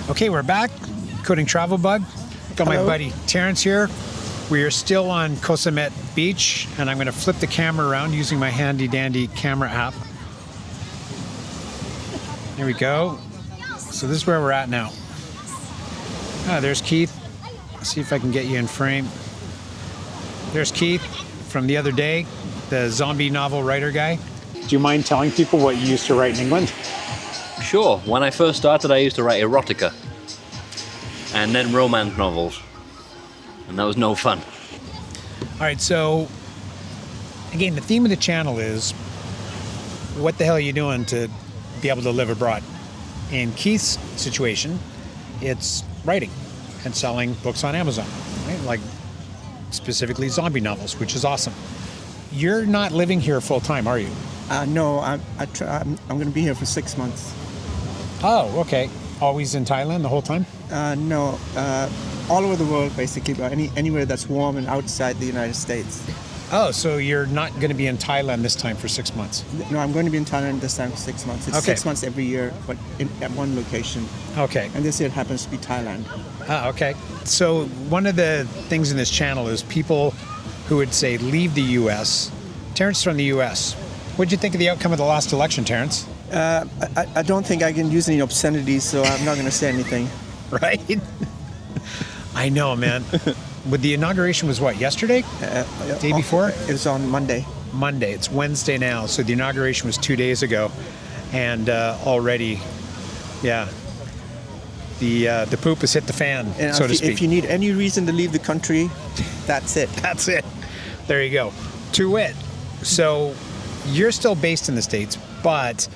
Okay, we're back. Coding Travelbug. Got my buddy Terrence here. We are still on Koh Samet beach, and I'm going to flip the camera around using my handy dandy camera app. There we go. So this is where we're at now. There's Keith. Let's see if I can get you in frame. There's Keith from the other day, the zombie novel writer guy. Do you mind telling people what you used to write in England? Sure. When I first started, I used to write erotica and then romance novels, and that was no fun. All right, so again, the theme of the channel is what the hell are you doing to be able to live abroad? In Keith's situation, it's writing and selling books on Amazon, right? Like specifically zombie novels, which is awesome. You're not living here full time, are you? No, I'm going to be here for 6 months. Oh, okay. Always in Thailand the whole time? No, all over the world basically, but anywhere that's warm and outside the United States. Oh, so you're not going to be in Thailand this time for 6 months? No, I'm going to be in Thailand this time for 6 months. It's Okay. 6 months every year, but at one location. Okay. And this year it happens to be Thailand. Okay. So one of the things in this channel is people who would say leave the U.S. Terrence from the U.S. What did you think of the outcome of the last election, Terrence? I don't think I can use any obscenities, so I'm not going to say anything. Right? I know, man. But the inauguration was what, yesterday? Day before? It was on Monday. Monday. It's Wednesday now. So the inauguration was 2 days ago. And already, yeah, the poop has hit the fan, And so to speak. if you need any reason to leave the country, that's it. That's it. There you go. To wit. So you're still based in the States, but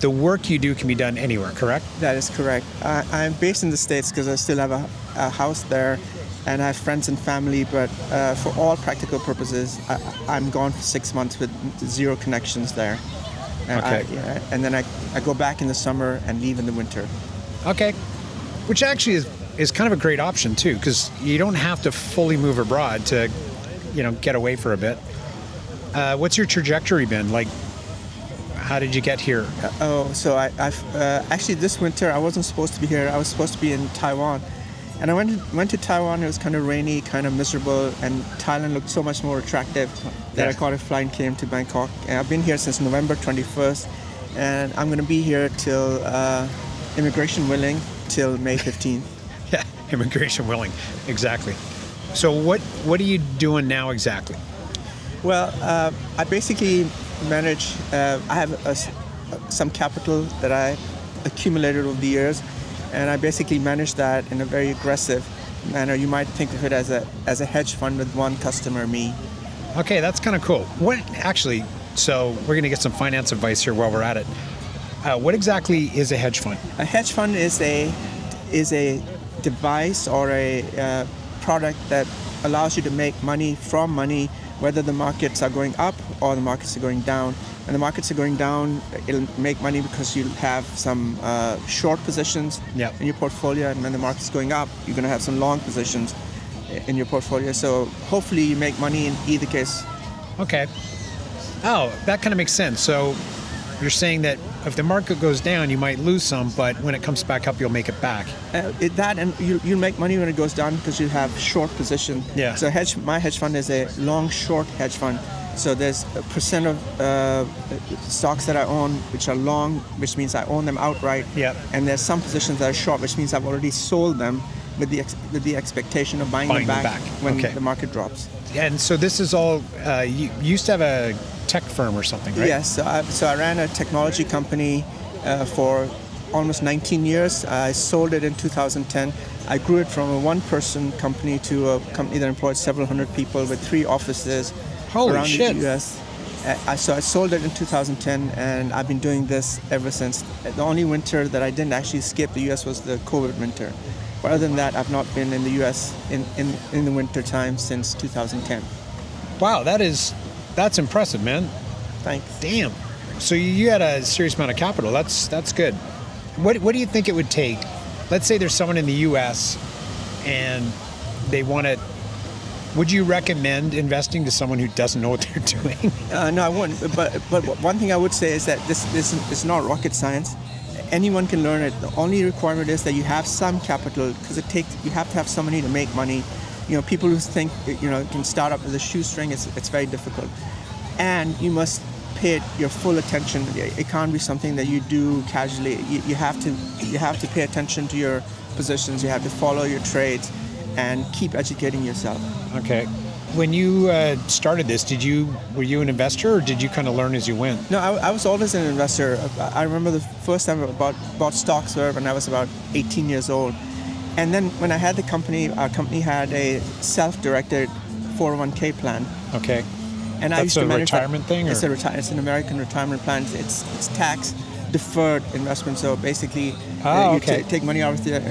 the work you do can be done anywhere, correct? That is correct. I'm based in the States because I still have a house there and I have friends and family, but for all practical purposes, I'm gone for 6 months with zero connections there. Okay. And then I go back in the summer and leave in the winter. Okay. Which actually is kind of a great option too, because you don't have to fully move abroad to, get away for a bit. What's your trajectory been? Like, how did you get here? So I've actually this winter I wasn't supposed to be here. I was supposed to be in Taiwan, and I went to Taiwan. It was kind of rainy, kind of miserable, and Thailand looked so much more attractive that I caught a flight and came to Bangkok. And I've been here since November 21st, and I'm going to be here till immigration willing till May 15th. Yeah, immigration willing, exactly. So what are you doing now exactly? Well, I basically manage. I have some capital that I accumulated over the years, and I basically manage that in a very aggressive manner. You might think of it as a hedge fund with one customer, me. Okay, that's kind of cool. So we're going to get some finance advice here while we're at it. What exactly is a hedge fund? A hedge fund is a device or a product that allows you to make money from money, whether the markets are going up or the markets are going down. When the markets are going down, it'll make money because you'll have some short positions in your portfolio, and when the market's going up, you're going to have some long positions in your portfolio. So hopefully you make money in either case. Okay. Oh, that kind of makes sense. So you're saying that if the market goes down, you might lose some, but when it comes back up, you'll make it back. You'll make money when it goes down because you have short position. Yeah. So my hedge fund is a long-short hedge fund. So there's a percent of stocks that I own which are long, which means I own them outright. Yeah. And there's some positions that are short, which means I've already sold them with the expectation of buying them back when the market drops. And so this is all, you used to have a tech firm or something, right? Yes, so I ran a technology company for almost 19 years. I sold it in 2010. I grew it from a one-person company to a company that employed several hundred people with 3 offices around the U.S. So I sold it in 2010, and I've been doing this ever since. The only winter that I didn't actually skip the U.S. was the COVID winter. But other than that, I've not been in the U.S. in the winter time since 2010. Wow, that's impressive, man. Thanks. Damn. So you had a serious amount of capital. That's good. What do you think it would take? Let's say there's someone in the U.S. and they want to. Would you recommend investing to someone who doesn't know what they're doing? No, I wouldn't. But one thing I would say is that this is not rocket science. anyone can learn it. The only requirement is that you have some capital, because you have to have some money to make money. People who think can start up with a shoestring, it's very difficult, and you must pay it your full attention. It can't be something that you do casually. You have to pay attention to your positions. You have to follow your trades and keep educating yourself. Okay. When you started this, were you an investor, or did you kind of learn as you went? No, I was always an investor. I remember the first time I bought stocks were when I was about 18 years old. And then when I had the company, our company had a self-directed 401k plan. Okay. And That's I used to manage retirement thing? Or? It's an American retirement plan. It's tax deferred investment. So basically, take money out of the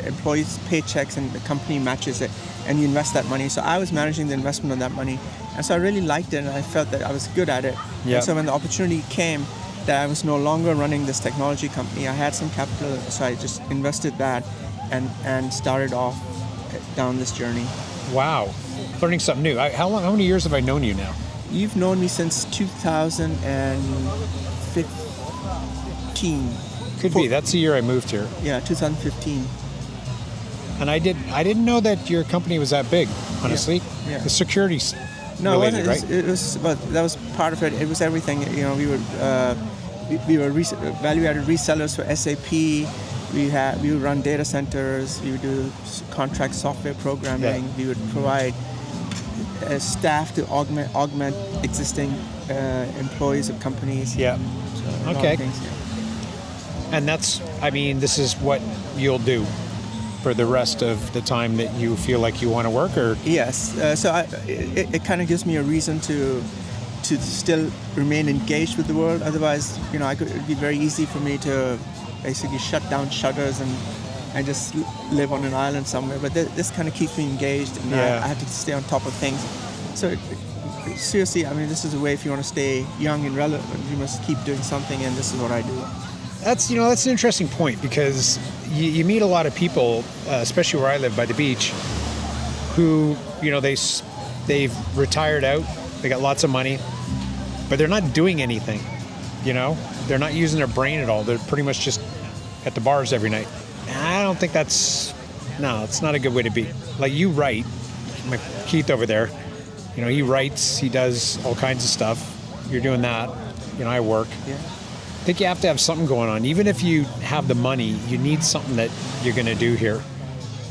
employees' paychecks, and the company matches it, and you invest that money. So I was managing the investment on that money, and so I really liked it, and I felt that I was good at it. Yep. And so when the opportunity came that I was no longer running this technology company, I had some capital, so I just invested that and started off down this journey. Wow, learning something new. How many years have I known you now? You've known me since 2015. Could be. That's the year I moved here. Yeah, 2015. And I didn't know that your company was that big, honestly. Yeah. The security's No, related, it wasn't. right? It was, but that was part of it. It was everything. We were value-added resellers for SAP. We would run data centers. We would do contract software programming. Yeah. We would provide staff to augment existing employees of companies. Yeah. So, Okay. things, yeah. And this is what you'll do for the rest of the time that you feel like you want to work, or? Yes. It kind of gives me a reason to still remain engaged with the world. Otherwise, it'd be very easy for me to basically shut down shutters and just live on an island somewhere. But this kind of keeps me engaged, and I have to stay on top of things. So seriously, this is a way, if you want to stay young and relevant, you must keep doing something, and this is what I do. That's an interesting point, because you meet a lot of people, especially where I live by the beach, who they've retired out, they got lots of money, but they're not doing anything. They're not using their brain at all. They're pretty much just at the bars every night. And I don't think it's not a good way to be. Like, you write, Keith over there, he writes, he does all kinds of stuff. You're doing that. I work. Yeah. I think you have to have something going on. Even if you have the money, you need something that you're going to do here.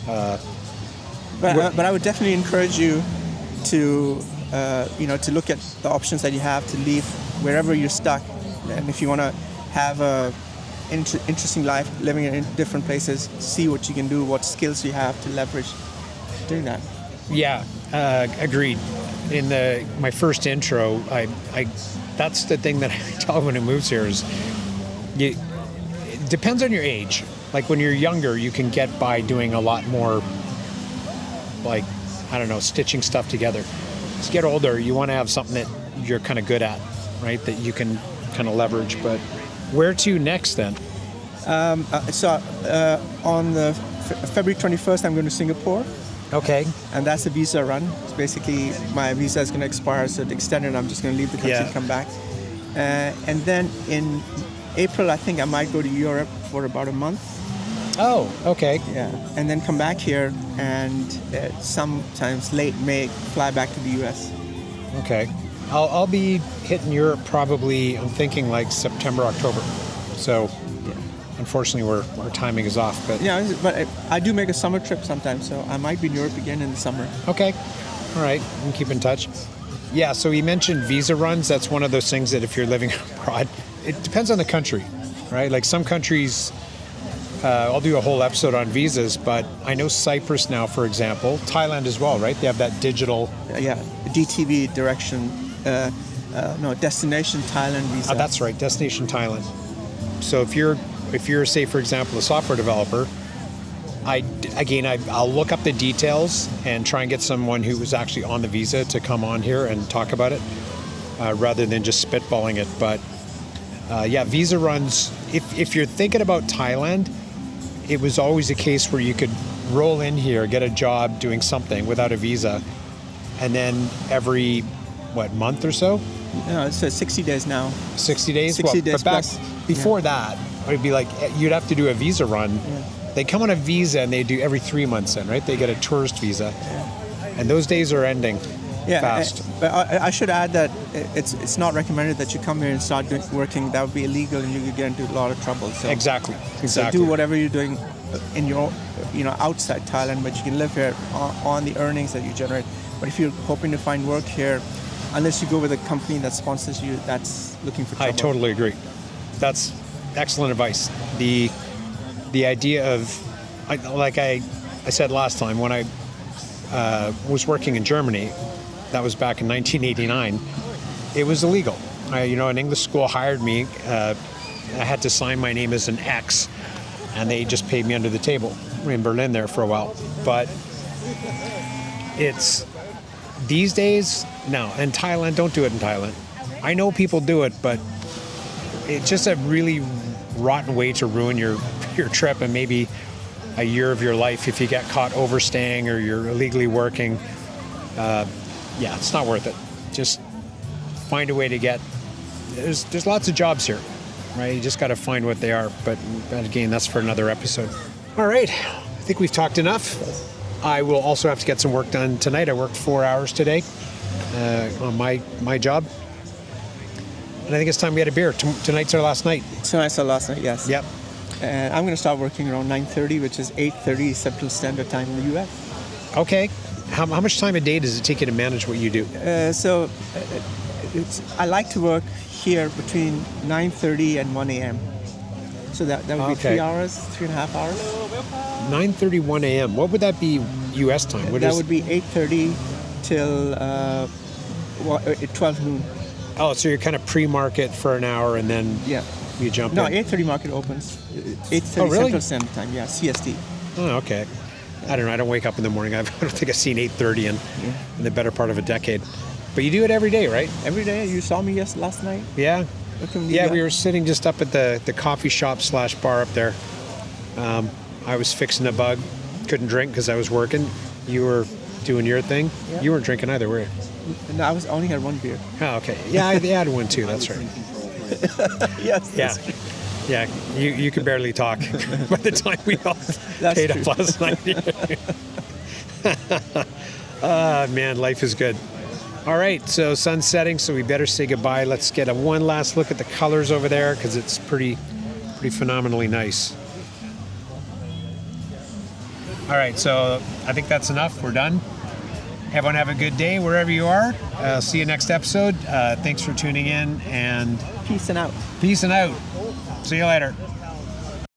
But I would definitely encourage you to look at the options that you have to leave wherever you're stuck. And if you want to have a interesting life, living in different places, see what you can do, what skills you have to leverage doing that. Yeah, agreed. In my first intro, I that's the thing that I tell everyone who moves here is, it depends on your age. Like, when you're younger, you can get by doing a lot more, like, stitching stuff together. As you get older, you want to have something that you're kind of good at, right? That you can kind of leverage. But where to next then? On the February 21st, I'm going to Singapore. Okay. And that's a visa run. It's basically, my visa is going to expire, so to extend it, I'm just going to leave the country and come back. And then in April, I think I might go to Europe for about a month. Oh, okay. Yeah, and then come back here, and sometimes late May, fly back to the U.S. Okay. I'll be hitting Europe probably, I'm thinking like September, October. So, unfortunately, our timing is off. But I do make a summer trip sometimes, so I might be in Europe again in the summer. Okay. All right. We can keep in touch. Yeah, so you mentioned visa runs. That's one of those things that if you're living abroad, it depends on the country, right? Like, some countries, I'll do a whole episode on visas, but I know Cyprus now, for example, Thailand as well, right? They have that digital... DTV direction, Destination Thailand visa. That's right, Destination Thailand. So if you're, say, for example, a software developer, I'll look up the details and try and get someone who was actually on the visa to come on here and talk about it, rather than just spitballing it. But visa runs, if you're thinking about Thailand, it was always a case where you could roll in here, get a job doing something without a visa, and then every, month or so? No, it's 60 days now. 60 days? 60 days but back plus. before that, it'd be like you'd have to do a visa run. They come on a visa and they do every 3 months then, right? They get a tourist visa. And those days are ending fast. But I should add that it's not recommended that you come here and start working. That would be illegal, and you could get into a lot of trouble. So Exactly. So do whatever you're doing in your, outside Thailand, but you can live here on the earnings that you generate. But if you're hoping to find work here, unless you go with a company that sponsors you, that's looking for trouble. I totally agree. That's excellent advice. The idea of, like I said last time, when I was working in Germany, that was back in 1989, it was illegal. An English school hired me. I had to sign my name as an X, and they just paid me under the table in Berlin there for a while. But it's these days, no, in Thailand, don't do it in Thailand. I know people do it, but it's just a really rotten way to ruin your trip and maybe a year of your life if you get caught overstaying or you're illegally working. It's not worth it. Just find a way to get. There's lots of jobs here, right? You just got to find what they are. But again, that's for another episode. All right, I think we've talked enough. I will also have to get some work done tonight. I worked 4 hours today on my job. And I think it's time we had a beer. Tonight's our last night. Tonight's our last night, yes. Yep. And I'm going to start working around 9:30, which is 8:30 Central Standard Time in the U.S. Okay. How much time a day does it take you to manage what you do? I like to work here between 9:30 and 1 a.m. So that would be 3 hours, 3.5 hours. 9:30, 1 a.m. What would that be U.S. time? That would be 8:30 till 12 noon. Oh, so you're kind of pre-market for an hour and then you jump No, in? 8:30 market opens. 8:30 really? Central Standard Time, CST. Oh, okay. I don't know. I don't wake up in the morning. I don't think I've seen 8:30 in the better part of a decade. But you do it every day, right? Every day. You saw me last night? Yeah. We were sitting just up at the coffee shop / bar up there. I was fixing a bug. Couldn't drink because I was working. You were doing your thing. Yeah. You weren't drinking either, were you? No, I only had one beer. Oh, okay. Yeah, I had one too. That's right. Yes. Yeah. Yeah, you could barely talk by the time we all paid up last night. Man, life is good. All right, so sun's setting, so we better say goodbye. Let's get one last look at the colors over there because it's pretty phenomenally nice. All right, so I think that's enough. We're done. Everyone have a good day wherever you are. See you next episode. Thanks for tuning in, and peace and out. Peace and out. See you later.